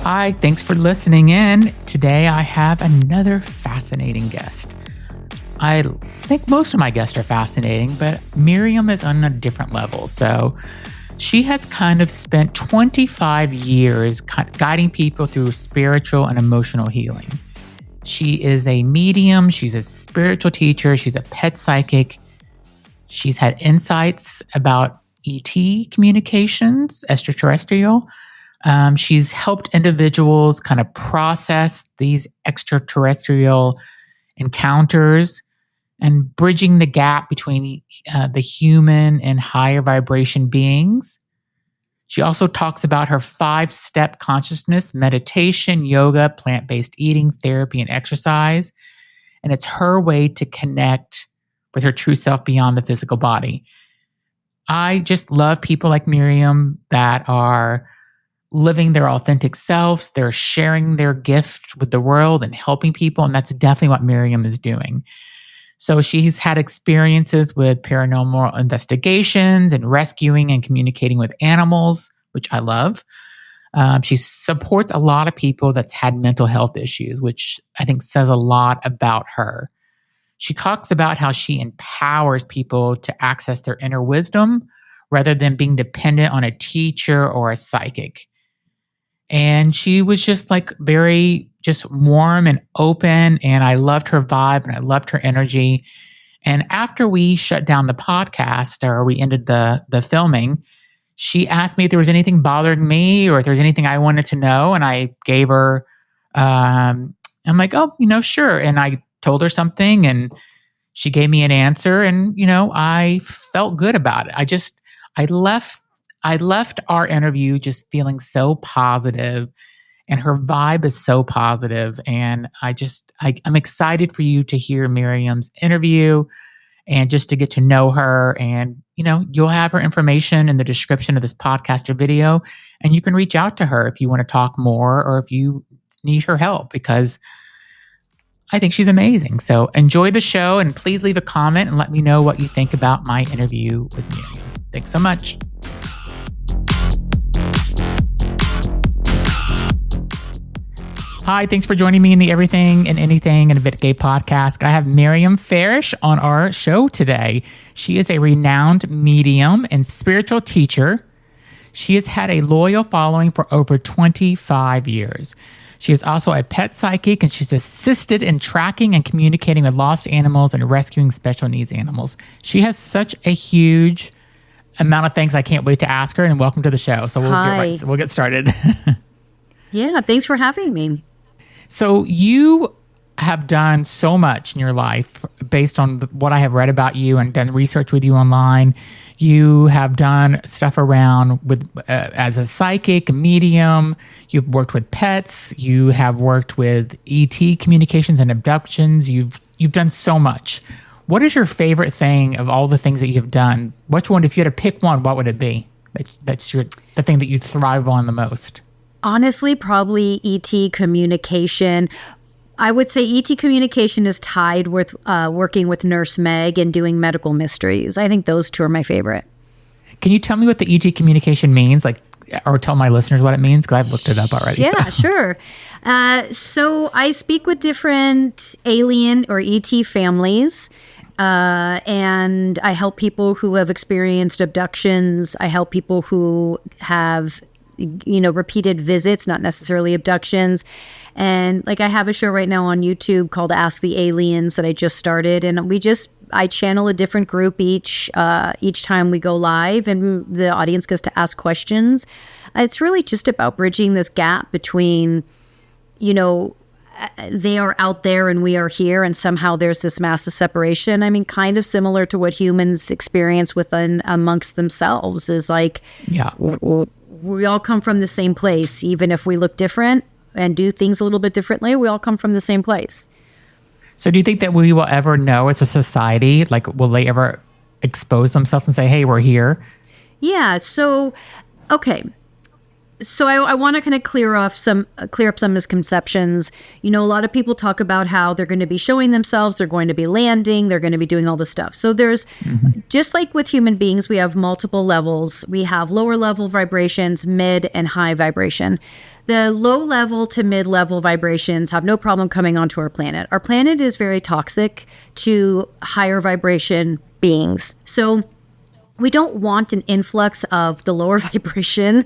Hi, thanks for listening in. Today I have another fascinating guest. I think most of my guests are fascinating, but Maryam is on a different level. So she has kind of spent 25 years guiding people through spiritual and emotional healing. She is a medium, she's a spiritual teacher, she's a pet psychic. She's had insights about ET communications, extraterrestrial. She's helped individuals kind of process these extraterrestrial encounters and bridging the gap between the human and higher vibration beings. She also talks about her 5-step consciousness, meditation, yoga, plant-based eating, therapy, and exercise. And it's her way to connect with her true self beyond the physical body. I just love people like Maryam that are living their authentic selves. They're sharing their gift with the world and helping people. And that's definitely what Maryam is doing. So she's had experiences with paranormal investigations and rescuing and communicating with animals, which I love. She supports a lot of people that's had mental health issues, which I think says a lot about her. She talks about how she empowers people to access their inner wisdom rather than being dependent on a teacher or a psychic. And she was just like very just warm and open. And I loved her vibe and I loved her energy. And after we shut down the podcast or we ended the filming, she asked me if there was anything bothering me or if there's anything I wanted to know. And I gave her, I'm like, oh, sure. And I told her something and she gave me an answer. And, I felt good about it. I left our interview just feeling so positive, and her vibe is so positive. And I'm excited for you to hear Maryam's interview and just to get to know her. And, you'll have her information in the description of this podcast or video, and you can reach out to her if you want to talk more or if you need her help, because I think she's amazing. So enjoy the show and please leave a comment and let me know what you think about my interview with Maryam. Thanks so much. Hi, thanks for joining me in the Everything and Anything and a Bit Gay podcast. I have Maryam Faresh on our show today. She is a renowned medium and spiritual teacher. She has had a loyal following for over 25 years. She is also a pet psychic, and she's assisted in tracking and communicating with lost animals and rescuing special needs animals. She has such a huge amount of things I can't wait to ask her, and welcome to the show. So we'll get started. Yeah, thanks for having me. So you have done so much in your life based on what I have read about you and done research with you online. You have done stuff around with as a psychic, a medium. You've worked with pets. You have worked with ET communications and abductions. You've done so much. What is your favorite thing of all the things that you have done? Which one, if you had to pick one, what would it be? That's the thing that you thrive on the most. Honestly, probably ET communication. I would say ET communication is tied with working with Nurse Meg and doing medical mysteries. I think those two are my favorite. Can you tell me what the ET communication means? Or tell my listeners what it means? Because I've looked it up already. Yeah, sure. So I speak with different alien or ET families. And I help people who have experienced abductions. I help people who have repeated visits, not necessarily abductions. And I have a show right now on YouTube called Ask the Aliens that I just started. And I channel a different group each time we go live, and the audience gets to ask questions. It's really just about bridging this gap between, they are out there and we are here, and somehow there's this massive separation. I mean, kind of similar to what humans experience amongst themselves is yeah. We all come from the same place. Even if we look different and do things a little bit differently, we all come from the same place. So do you think that we will ever know as a society, will they ever expose themselves and say, hey, we're here? Yeah. So, okay. So I want to kind of clear up some misconceptions. A lot of people talk about how they're going to be showing themselves, they're going to be landing, they're going to be doing all this stuff. So there's, just like with human beings, we have multiple levels. We have lower level vibrations, mid and high vibration. The low level to mid level vibrations have no problem coming onto our planet. Our planet is very toxic to higher vibration beings. So we don't want an influx of the lower vibration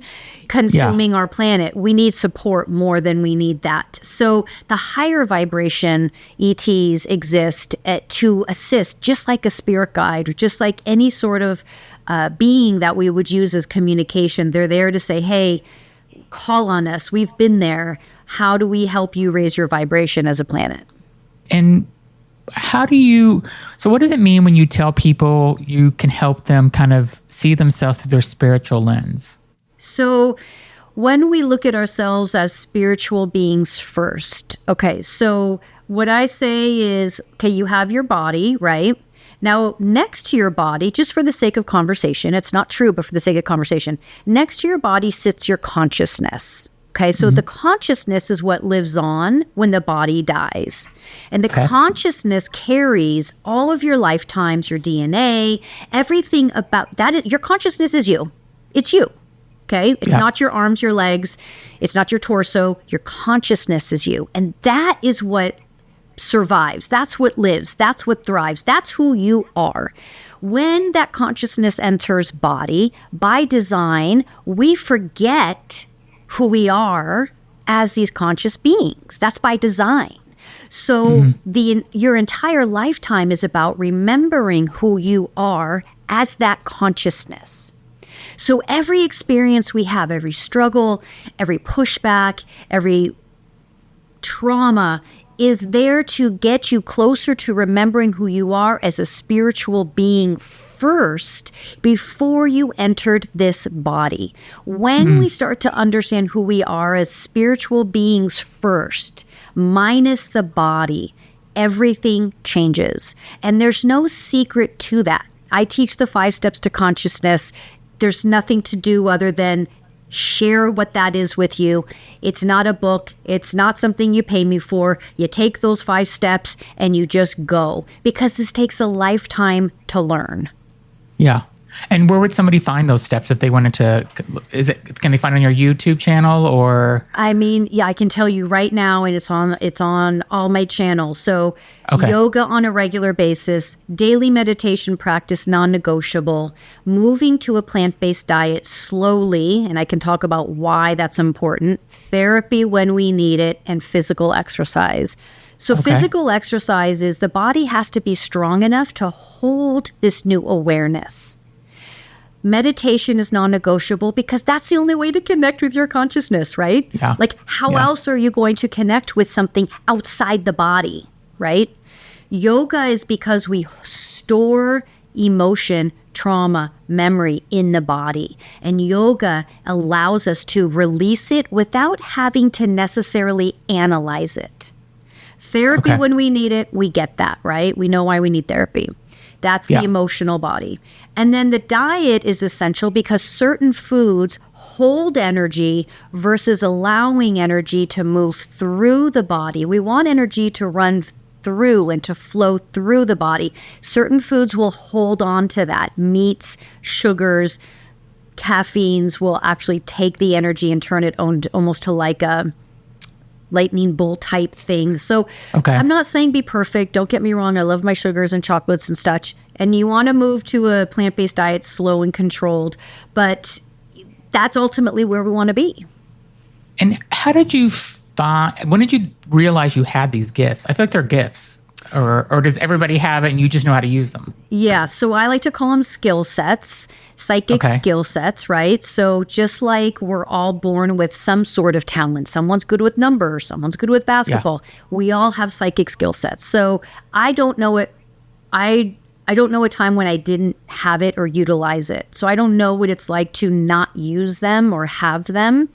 consuming our planet. We need support more than we need that. So the higher vibration ETs exist to assist, just like a spirit guide, or just like any sort of being that we would use as communication. They're there to say, hey, call on us. We've been there. How do we help you raise your vibration as a planet? And so what does it mean when you tell people you can help them kind of see themselves through their spiritual lens? So when we look at ourselves as spiritual beings first, so what I say is, you have your body, right? Now, next to your body, just for the sake of conversation, it's not true, but for the sake of conversation, next to your body sits your consciousness. So the consciousness is what lives on when the body dies. And the consciousness carries all of your lifetimes, your DNA, everything about that. Your consciousness is you. It's you. It's not your arms, your legs. It's not your torso. Your consciousness is you. And that is what survives. That's what lives. That's what thrives. That's who you are. When that consciousness enters body, by design, we forget who we are as these conscious beings. That's by design. So your entire lifetime is about remembering who you are as that consciousness. So every experience we have, every struggle, every pushback, every trauma is there to get you closer to remembering who you are as a spiritual being first before you entered this body. When we start to understand who we are as spiritual beings first, minus the body, everything changes. And there's no secret to that. I teach the 5 steps to consciousness. There's nothing to do other than share what that is with you. It's not a book. It's not something you pay me for. You take those 5 steps and you just go, because this takes a lifetime to learn. Yeah. And where would somebody find those steps if they wanted to? Can they find it on your YouTube channel or? I mean, yeah, I can tell you right now, and it's on all my channels. So yoga on a regular basis, daily meditation practice, non-negotiable, moving to a plant-based diet slowly, and I can talk about why that's important, therapy when we need it, and physical exercise. So physical exercise is the body has to be strong enough to hold this new awareness. Meditation is non-negotiable because that's the only way to connect with your consciousness, right? Yeah. Like how else are you going to connect with something outside the body, right? Yoga is because we store emotion, trauma, memory in the body. And yoga allows us to release it without having to necessarily analyze it. Therapy, when we need it, we get that, right? We know why we need therapy. That's the emotional body. And then the diet is essential because certain foods hold energy versus allowing energy to move through the body. We want energy to run through and to flow through the body. Certain foods will hold on to that. Meats, sugars, caffeines will actually take the energy and turn it almost to like a lightning bolt type thing. So I'm not saying be perfect. Don't get me wrong. I love my sugars and chocolates and such. And you want to move to a plant-based diet, slow and controlled. But that's ultimately where we want to be. And how did you when did you realize you had these gifts? I feel like they're gifts. Or does everybody have it and you just know how to use them? Yeah, so I like to call them skill sets, psychic skill sets, right? So just like we're all born with some sort of talent. Someone's good with numbers, someone's good with basketball. Yeah. We all have psychic skill sets. So I don't know it. I don't know a time when I didn't have it or utilize it. So I don't know what it's like to not use them or have them.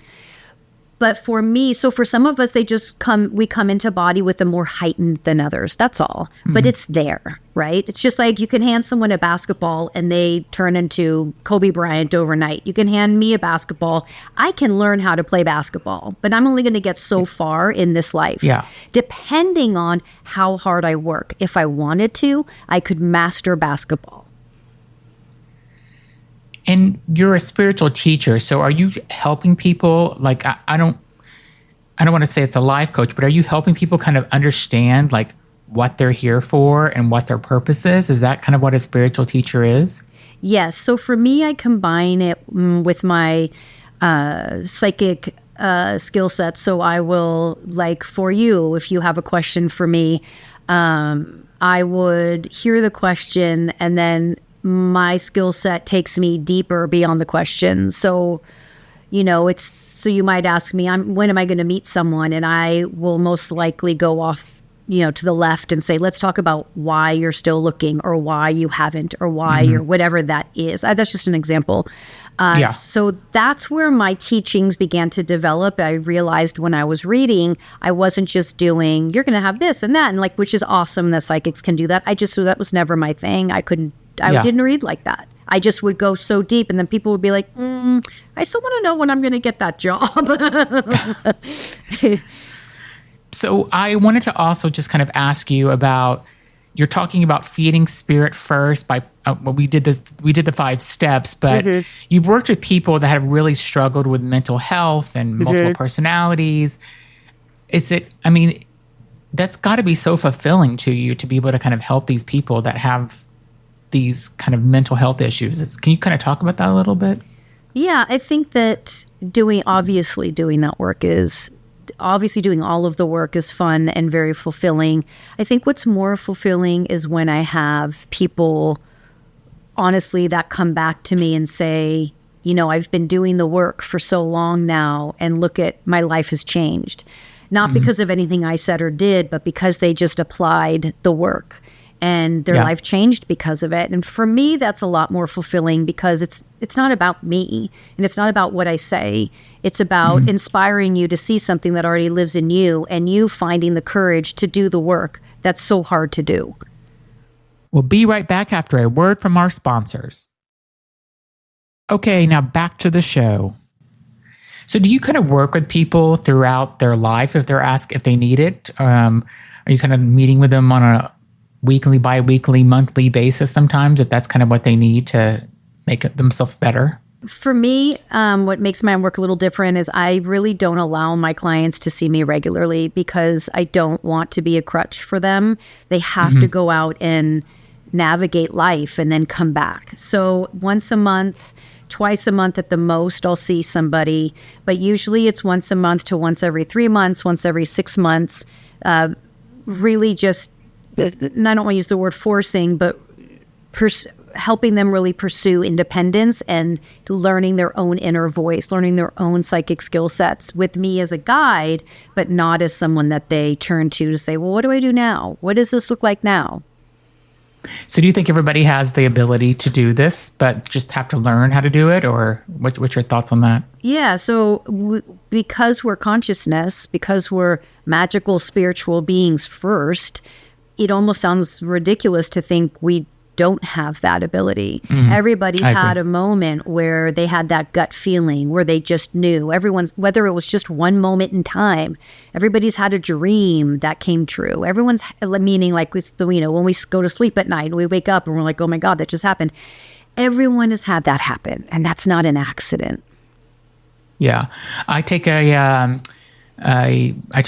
But for me, so for some of us, we come into body with a more heightened than others. That's all. But it's there, right? It's just like you can hand someone a basketball and they turn into Kobe Bryant overnight. You can hand me a basketball. I can learn how to play basketball, but I'm only going to get so far in this life. Yeah. Depending on how hard I work. If I wanted to, I could master basketball. And you're a spiritual teacher, so are you helping people? Like, I don't want to say it's a life coach, but are you helping people kind of understand like what they're here for and what their purpose is? Is that kind of what a spiritual teacher is? Yes. So for me, I combine it with my psychic skill set. So I will, like for you, if you have a question for me, I would hear the question and then my skill set takes me deeper beyond the question. So, so you might ask me, when am I going to meet someone? And I will most likely go off, to the left and say, let's talk about why you're still looking or why you haven't or why you're whatever that is. That's just an example. So that's where my teachings began to develop. I realized when I was reading, I wasn't just doing, you're going to have this and that, and which is awesome that psychics can do that. So that was never my thing. I didn't read like that. I just would go so deep, and then people would be like, I still want to know when I'm going to get that job. So I wanted to also just kind of ask you about, you're talking about feeding spirit first by, we did the 5 steps, but you've worked with people that have really struggled with mental health and multiple personalities. That's got to be so fulfilling to you to be able to kind of help these people that have these kind of mental health issues. Can you kind of talk about that a little bit? Yeah, I think that doing that work is, obviously doing all of the work is fun and very fulfilling. I think what's more fulfilling is when I have people, honestly, that come back to me and say, I've been doing the work for so long now, and look at, my life has changed. Not because of anything I said or did, but because they just applied the work. And their life changed because of it. And for me, that's a lot more fulfilling because it's not about me and it's not about what I say. It's about inspiring you to see something that already lives in you and you finding the courage to do the work that's so hard to do. We'll be right back after a word from our sponsors. Okay, now back to the show. So do you kind of work with people throughout their life if they're asked if they need it? Are you kind of meeting with them on a weekly, bi-weekly, monthly basis sometimes, if that's kind of what they need to make themselves better? For me, what makes my work a little different is I really don't allow my clients to see me regularly because I don't want to be a crutch for them. They have to go out and navigate life and then come back. So once a month, twice a month at the most, I'll see somebody, but usually it's once a month to once every 3 months, once every 6 months, really just, and I don't want to use the word forcing, but helping them really pursue independence and learning their own inner voice, learning their own psychic skill sets with me as a guide, but not as someone that they turn to say, well, what do I do now? What does this look like now? So do you think everybody has the ability to do this, but just have to learn how to do it? Or what's your thoughts on that? Yeah, so because we're consciousness, because we're magical spiritual beings first, it almost sounds ridiculous to think we don't have that ability. Everybody's had a moment where they had that gut feeling, where they just knew. Whether it was just one moment in time, everybody's had a dream that came true. Everyone's, meaning like, when we go to sleep at night and we wake up and we're like, oh my God, that just happened. Everyone has had that happen, and that's not an accident. Yeah. I took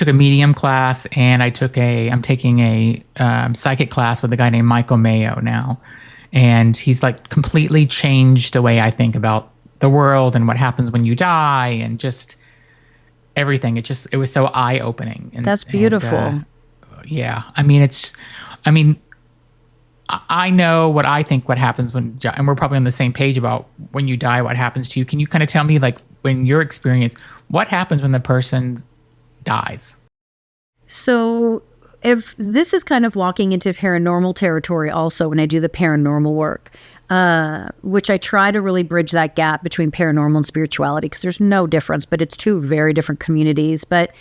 a medium class, and I'm taking a psychic class with a guy named Michael Mayo now. And he's like completely changed the way I think about the world and what happens when you die and just everything. It was so eye-opening. That's beautiful. Yeah. I know what I think what happens and we're probably on the same page about when you die, what happens to you. Can you kind of tell me, like, when your experience, what happens when the person dies? So if this is kind of walking into paranormal territory also when I do the paranormal work, which I try to really bridge that gap between paranormal and spirituality, because there's no difference, but it's two very different communities. But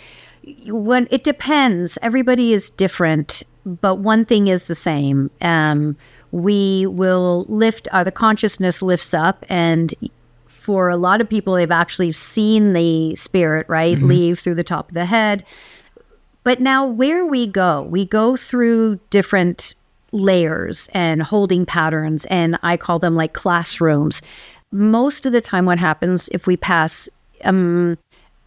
when it depends, everybody is different, but one thing is the same. We will the consciousness lifts up, and for a lot of people, they've actually seen the spirit, right, leave through the top of the head. But now where we go through different layers and holding patterns, and I call them like classrooms. Most of the time what happens if we pass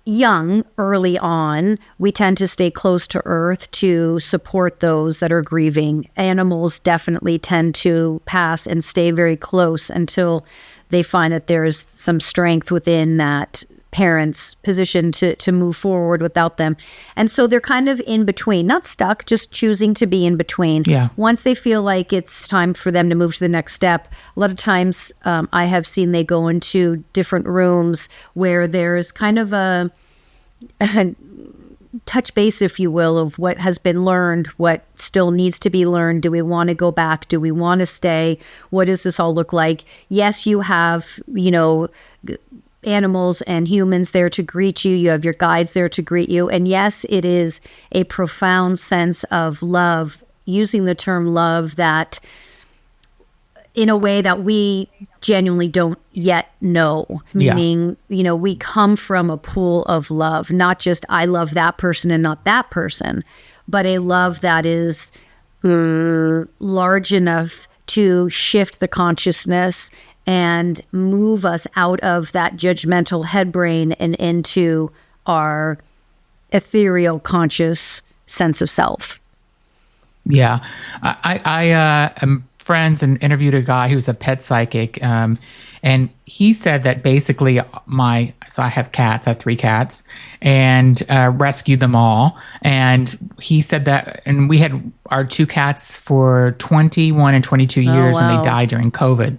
young early on, we tend to stay close to earth to support those that are grieving. Animals definitely tend to pass and stay very close until they find that there's some strength within that parents' position to move forward without them. And so they're kind of in between, not stuck, just choosing to be in between. Yeah. Once they feel like it's time for them to move to the next step, a lot of times I have seen they go into different rooms where there's kind of a touch base, if you will, of what has been learned, what still needs to be learned. Do we want to go back? Do we want to stay? What does this all look like? Yes, you have, animals and humans there to greet you. You have your guides there to greet you. And yes, it is a profound sense of love, using the term love that in a way that we genuinely don't yet know. Meaning, we come from a pool of love, not just I love that person and not that person, but a love that is large enough to shift the consciousness and move us out of that judgmental head brain and into our ethereal conscious sense of self. Yeah. I am friends and interviewed a guy who's a pet psychic. And he said that basically so I have cats, I have 3 cats, and rescued them all. And he said that, and we had our 2 cats for 21 and 22 years when they died during COVID.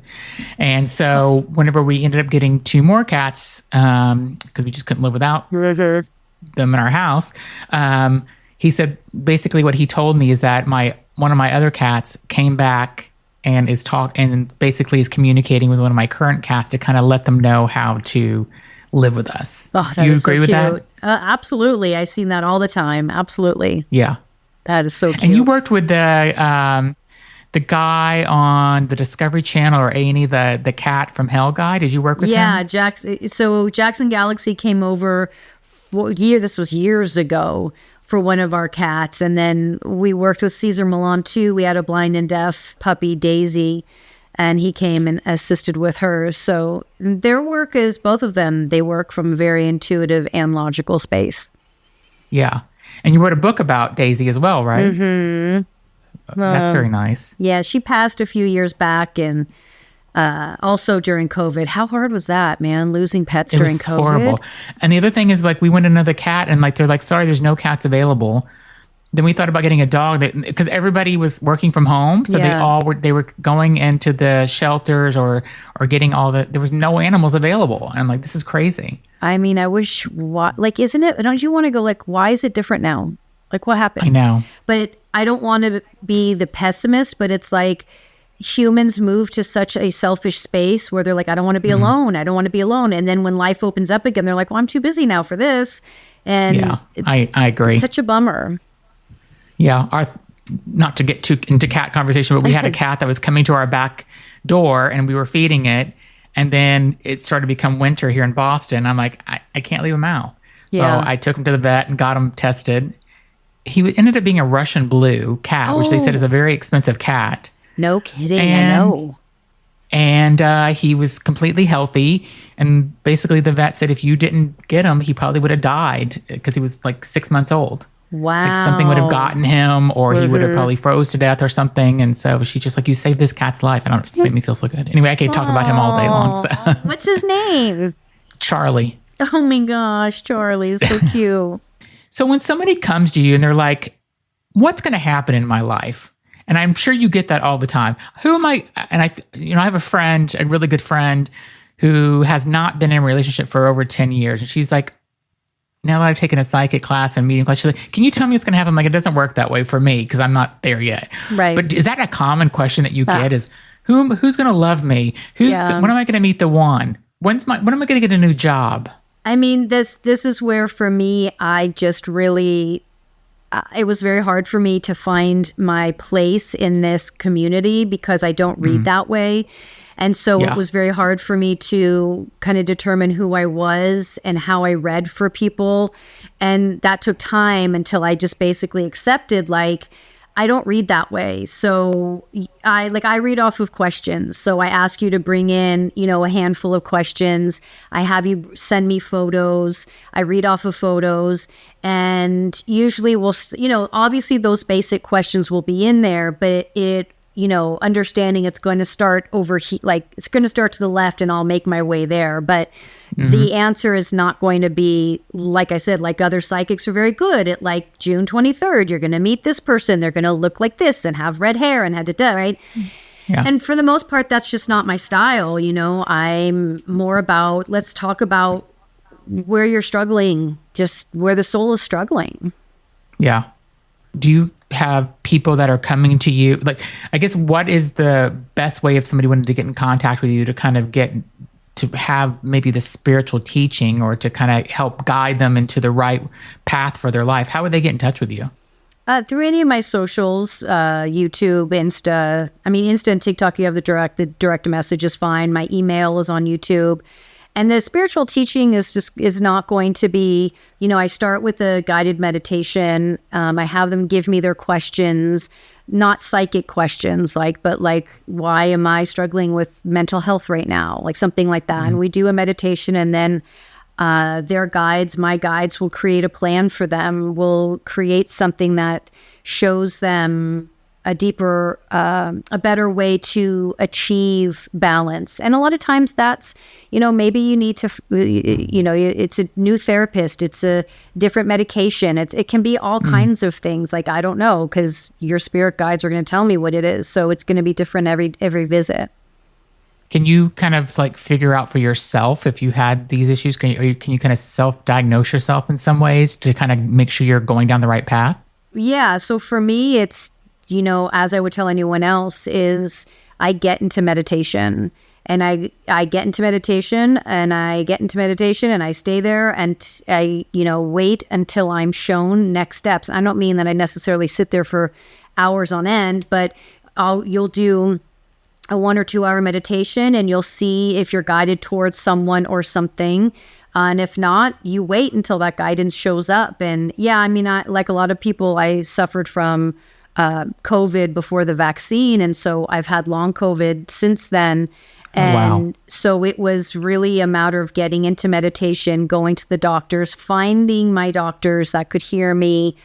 And so whenever we ended up getting 2 more cats, because we just couldn't live without them in our house, he said basically what he told me is that one of my other cats came back and basically is communicating with one of my current cats to kind of let them know how to live with us. Oh, do you agree with that? Absolutely. I've seen that all the time. Absolutely. Yeah. That is so cute. And you worked with the guy on the Discovery Channel or A&E, the cat from Hell guy. Did you work with him? Yeah, so Jackson Galaxy came over this was years ago, for one of our cats. And then we worked with Cesar Millan too. We had a blind and deaf puppy, Daisy, and he came and assisted with her. So their work is, both of them, they work from a very intuitive and logical space. Yeah. And you wrote a book about Daisy as well, right? Mm-hmm. That's very nice. Yeah, she passed a few years back, and also during COVID. How hard was that, man? Losing pets during COVID? It was horrible. And the other thing is, we went another cat, and they're like, sorry, there's no cats available. Then we thought about getting a dog because everybody was working from home, so they were going into the shelters or getting there was no animals available. And I'm like, this is crazy. I mean, I wish, isn't it? Don't you want to go why is it different now? What happened? I know, but I don't want to be the pessimist, but it's humans move to such a selfish space where they're like, I don't want to be alone. I don't want to be alone. And then when life opens up again, they're like, well, I'm too busy now for this. And yeah, I agree. It's such a bummer. Yeah. Not to get too into cat conversation, but we had a cat that was coming to our back door and we were feeding it. And then it started to become winter here in Boston. I'm like, I can't leave him out. So I took him to the vet and got him tested. He ended up being a Russian blue cat, which they said is a very expensive cat. No kidding, I know. And he was completely healthy. And basically the vet said if you didn't get him, he probably would have died because he was 6 months old. Wow. Something would have gotten him or he would have probably froze to death or something. And so she's just like, you saved this cat's life. It made me feel so good. Anyway, I could talk about him all day long. So. What's his name? Charlie. Oh my gosh, Charlie is so cute. So when somebody comes to you and they're like, what's going to happen in my life? And I'm sure you get that all the time. Who am I? And I have a friend, a really good friend who has not been in a relationship for over 10 years. And she's like, now that I've taken a psychic class and medium class, she's like, can you tell me what's going to happen? I'm like, it doesn't work that way for me because I'm not there yet. Right. But is that a common question that you get is, who's going to love me? When am I going to meet the one? When am I going to get a new job? I mean, this is where for me, I just really, it was very hard for me to find my place in this community because I don't read that way. And so it was very hard for me to kind of determine who I was and how I read for people. And that took time until I just basically accepted, like, I don't read that way. So I read off of questions. So I ask you to bring in, a handful of questions. I have you send me photos. I read off of photos. And usually obviously those basic questions will be in there, but understanding it's going to start over it's going to start to the left and I'll make my way there. But the answer is not going to be, like I said, like other psychics are very good at, like, June 23rd, you're going to meet this person. They're going to look like this and have red hair and right? Yeah. And for the most part, that's just not my style. I'm more about, let's talk about where you're struggling, just where the soul is struggling. Yeah. Do you have people that are coming to you? Like, I guess, what is the best way if somebody wanted to get in contact with you to kind of to have maybe the spiritual teaching or to kind of help guide them into the right path for their life? How would they get in touch with you? Through any of my socials, YouTube, Insta. I mean, Insta and TikTok, you have the direct message is fine. My email is on YouTube. And the spiritual teaching is not going to be, I start with a guided meditation. I have them give me their questions, not psychic questions, but why am I struggling with mental health right now? Like something like that. And we do a meditation, and then my guides will create a plan for them, will create something that shows them a deeper, a better way to achieve balance. And a lot of times that's, maybe you need to, it's a new therapist, it's a different medication. It can be all kinds of things. Like, I don't know, because your spirit guides are going to tell me what it is. So it's going to be different every visit. Can you kind of figure out for yourself if you had these issues? Can you kind of self-diagnose yourself in some ways to kind of make sure you're going down the right path? Yeah. So for me, it's, as I would tell anyone else, is I get into meditation, and I get into meditation and I stay there, and I, wait until I'm shown next steps. I don't mean that I necessarily sit there for hours on end, but you'll do a 1 or 2 hour meditation and you'll see if you're guided towards someone or something. And if not, you wait until that guidance shows up. And I like a lot of people, I suffered from COVID before the vaccine. And so I've had long COVID since then. And so it was really a matter of getting into meditation, going to the doctors, finding my doctors that could hear me,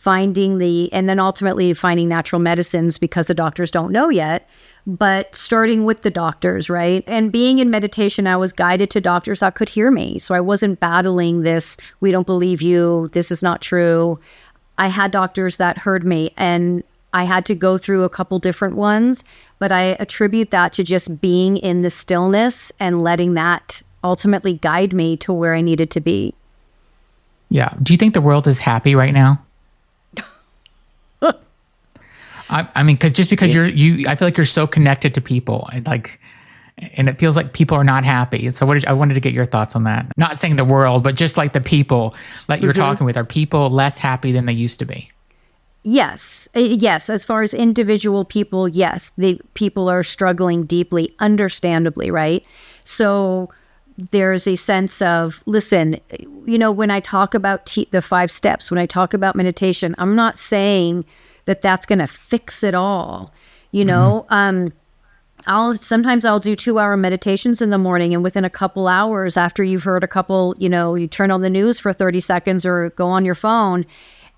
and then ultimately finding natural medicines because the doctors don't know yet, but starting with the doctors, right? And being in meditation, I was guided to doctors that could hear me. So I wasn't battling this, we don't believe you, this is not true. I had doctors that heard me, and I had to go through a couple different ones, but I attribute that to just being in the stillness and letting that ultimately guide me to where I needed to be. Yeah. Do you think the world is happy right now? I mean, because I feel like you're so connected to people, and it feels like people are not happy. So I wanted to get your thoughts on that. Not saying the world, but just like the people that you're talking with. Are people less happy than they used to be? Yes. As far as individual people, yes, people are struggling deeply, understandably, right? So there's a sense of, listen, when I talk about the 5 steps, when I talk about meditation, I'm not saying that that's going to fix it all. Sometimes I'll do 2-hour meditations in the morning, and within a couple hours after you've heard a couple, you turn on the news for 30 seconds or go on your phone,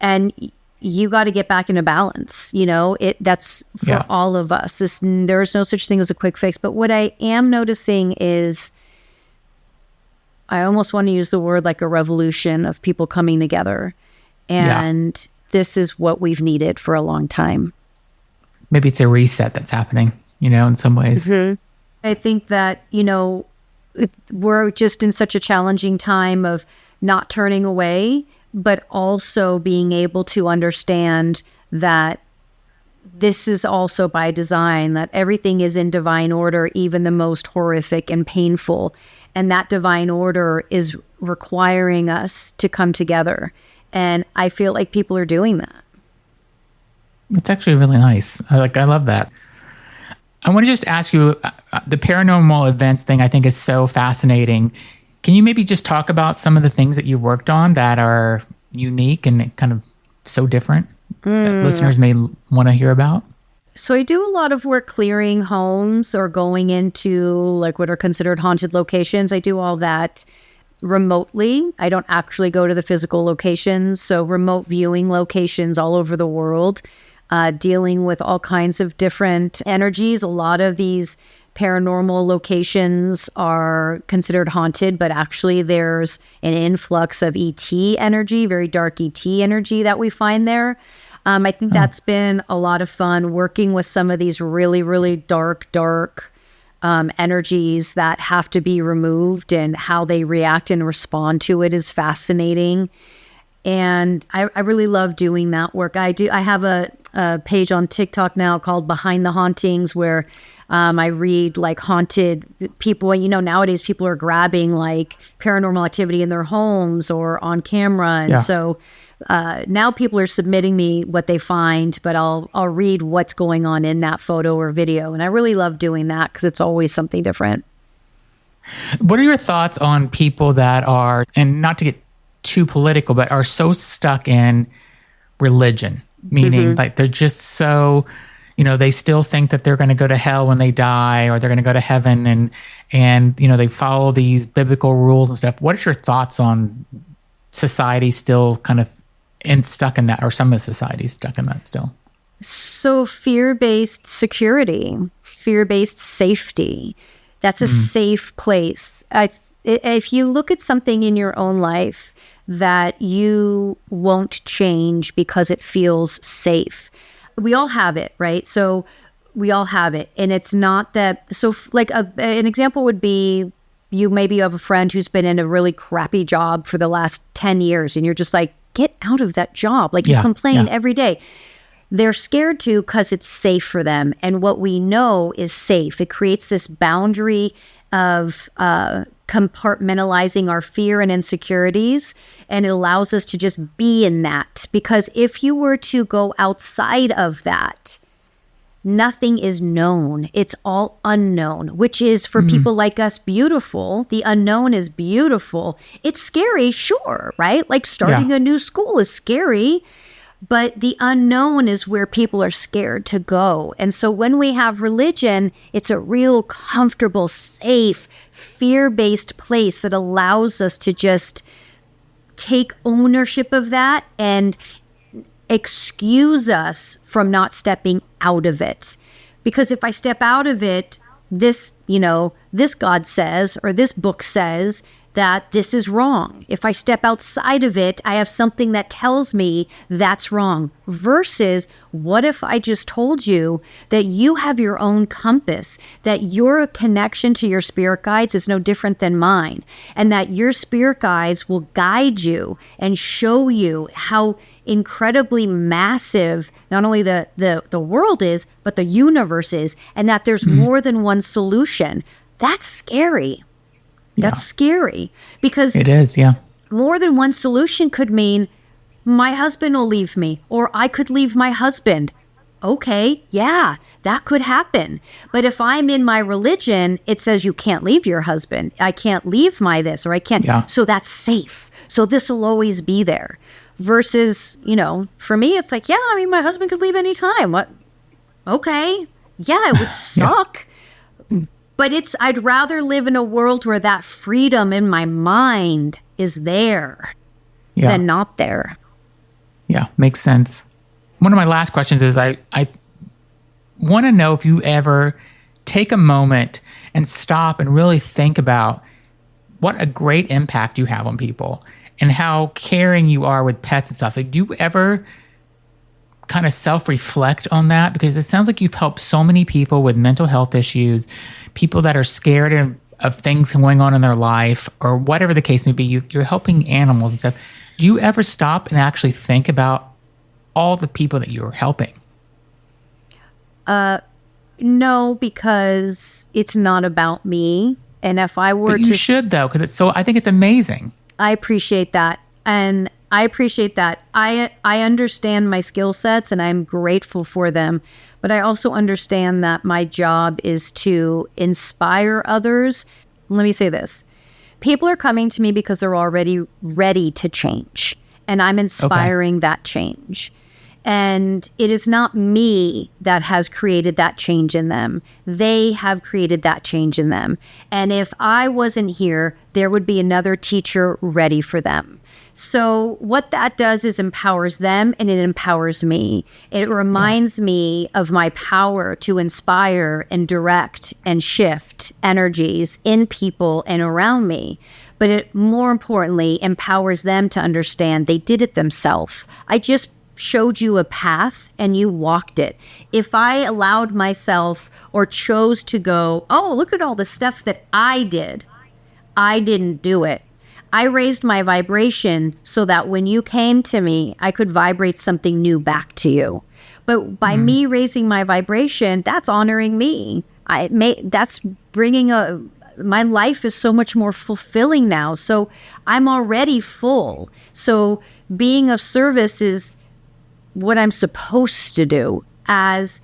and you got to get back into balance. That's for all of us. There's no such thing as a quick fix. But what I am noticing is, I almost want to use the word like a revolution of people coming together. And this is what we've needed for a long time. Maybe it's a reset that's happening, in some ways. I think that, we're just in such a challenging time of not turning away, but also being able to understand that this is also by design, that everything is in divine order, even the most horrific and painful. And that divine order is requiring us to come together. And I feel like people are doing that. It's actually really nice. I love that. I want to just ask you, the paranormal events thing I think is so fascinating. Can you maybe just talk about some of the things that you worked on that are unique and kind of so different that listeners may want to hear about? So I do a lot of work clearing homes or going into like what are considered haunted locations. I do all that remotely. I don't actually go to the physical locations. So remote viewing locations all over the world, dealing with all kinds of different energies. A lot of these paranormal locations are considered haunted, but actually there's an influx of ET energy, very dark ET energy that we find there. I think that's been a lot of fun working with some of these really, really dark energies that have to be removed, and how they react and respond to it is fascinating. And I really love doing that work. I have a page on TikTok now called Behind the Hauntings, where I read like haunted people. You know, nowadays people are grabbing like paranormal activity in their homes or on camera. And so now people are submitting me what they find, but I'll read what's going on in that photo or video. And I really love doing that because it's always something different. What are your thoughts on people that are, and not to get too political, but are so stuck in religion, meaning like they're just so, they still think that they're going to go to hell when they die, or they're going to go to heaven, and they follow these biblical rules and stuff. What are your thoughts on society still kind of stuck in that, or some of society stuck in that still? So fear-based security, fear-based safety, that's a safe place. If you look at something in your own life that you won't change because it feels safe, we all have it, right? So we all have it. And it's not that, so like an example would be, you have a friend who's been in a really crappy job for the last 10 years, and you're just like, get out of that job. Like you complain every day. They're scared to because it's safe for them. And what we know is safe. It creates this boundary of compartmentalizing our fear and insecurities, and it allows us to just be in that. Because if you were to go outside of that, nothing is known. It's all unknown, which is for people like us beautiful. The unknown is beautiful. It's scary, sure, right? Like starting a new school is scary, but the unknown is where people are scared to go. And so when we have religion, it's a real comfortable, safe, fear-based place that allows us to just take ownership of that and excuse us from not stepping out of it. Because if I step out of it, this God says, or this book says that this is wrong. If I step outside of it, I have something that tells me that's wrong. Versus, what if I just told you that you have your own compass, that your connection to your spirit guides is no different than mine, and that your spirit guides will guide you and show you how incredibly massive not only the world is, but the universe is, and that there's more than one solution. That's scary. That's scary, because it is, more than one solution could mean my husband will leave me, or I could leave my husband. Okay, that could happen. But if I'm in my religion, it says you can't leave your husband. I can't leave my this, or I can't. So that's safe. So this will always be there. Versus, for me, it's like, my husband could leave anytime. What? Okay. Yeah, it would suck. But I'd rather live in a world where that freedom in my mind is there than not there. Yeah, makes sense. One of my last questions is I want to know if you ever take a moment and stop and really think about what a great impact you have on people and how caring you are with pets and stuff. Like, do you ever kind of self-reflect on that? Because it sounds like you've helped so many people with mental health issues, people that are scared of things going on in their life or whatever the case may be, you're helping animals and stuff. Do you ever stop and actually think about all the people that you're helping? No, because it's not about me. And if I were but you should, though, because I think it's amazing. I appreciate that. And I appreciate that. I understand my skill sets and I'm grateful for them. But I also understand that my job is to inspire others. Let me say this. People are coming to me because they're already ready to change. And I'm inspiring that change. And it is not me that has created that change in them. They have created that change in them. And if I wasn't here, there would be another teacher ready for them. So what that does is empowers them and it empowers me. It reminds me of my power to inspire and direct and shift energies in people and around me. But it more importantly empowers them to understand they did it themselves. I just showed you a path and you walked it. If I allowed myself or chose to go, oh, look at all the stuff that I did, I didn't do it. I raised my vibration so that when you came to me, I could vibrate something new back to you. But by me raising my vibration, that's honoring me. That's bringing my life is so much more fulfilling now. So I'm already full. So being of service is what I'm supposed to do, as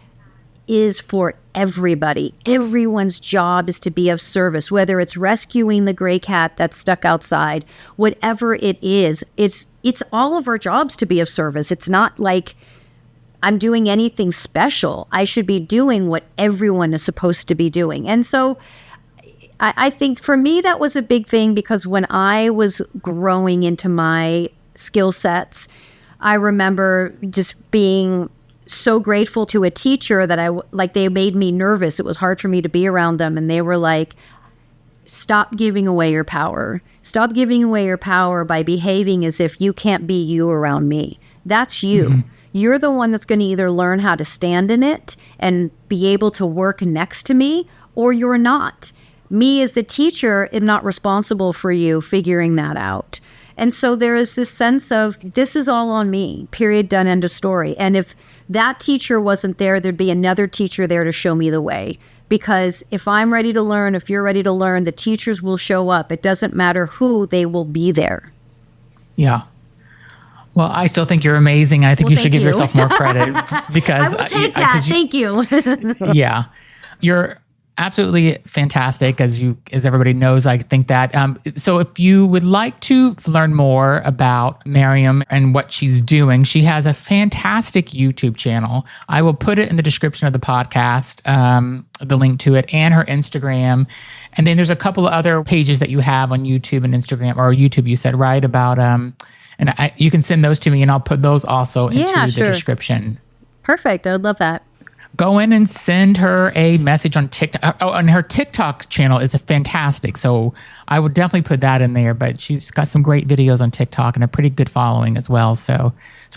is for everybody. Everyone's job is to be of service, whether it's rescuing the gray cat that's stuck outside, whatever it is. It's all of our jobs to be of service. It's not like I'm doing anything special. I should be doing what everyone is supposed to be doing. And so I think for me, that was a big thing, because when I was growing into my skill sets, I remember just being so grateful to a teacher that they made me nervous. It was hard for me to be around them. And they were like, stop giving away your power. Stop giving away your power by behaving as if you can't be you around me. That's you. Mm-hmm. You're the one that's going to either learn how to stand in it and be able to work next to me, or you're not. Me as the teacher am not responsible for you figuring that out. And so there is this sense of, this is all on me, period, done, end of story. And if that teacher wasn't there, there'd be another teacher there to show me the way. Because if I'm ready to learn, if you're ready to learn, the teachers will show up. It doesn't matter who, they will be there. Yeah. Well, I still think you're amazing. I think you should give yourself more credit because I will take that. Thank you. Yeah. You're absolutely fantastic, as everybody knows. I think that. So if you would like to learn more about Maryam and what she's doing, she has a fantastic YouTube channel. I will put it in the description of the podcast, the link to it, and her Instagram. And then there's a couple of other pages that you have on YouTube and Instagram, or YouTube, you said, right? About, you can send those to me and I'll put those also into the description. Perfect. I would love that. Go in and send her a message on TikTok. Oh, and her TikTok channel is fantastic. So I would definitely put that in there. But she's got some great videos on TikTok and a pretty good following as well. So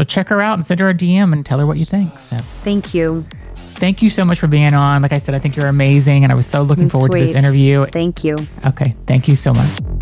check her out and send her a DM and tell her what you think. So thank you. Thank you so much for being on. Like I said, I think you're amazing. And I was so looking forward to this interview. Thank you. Okay. Thank you so much.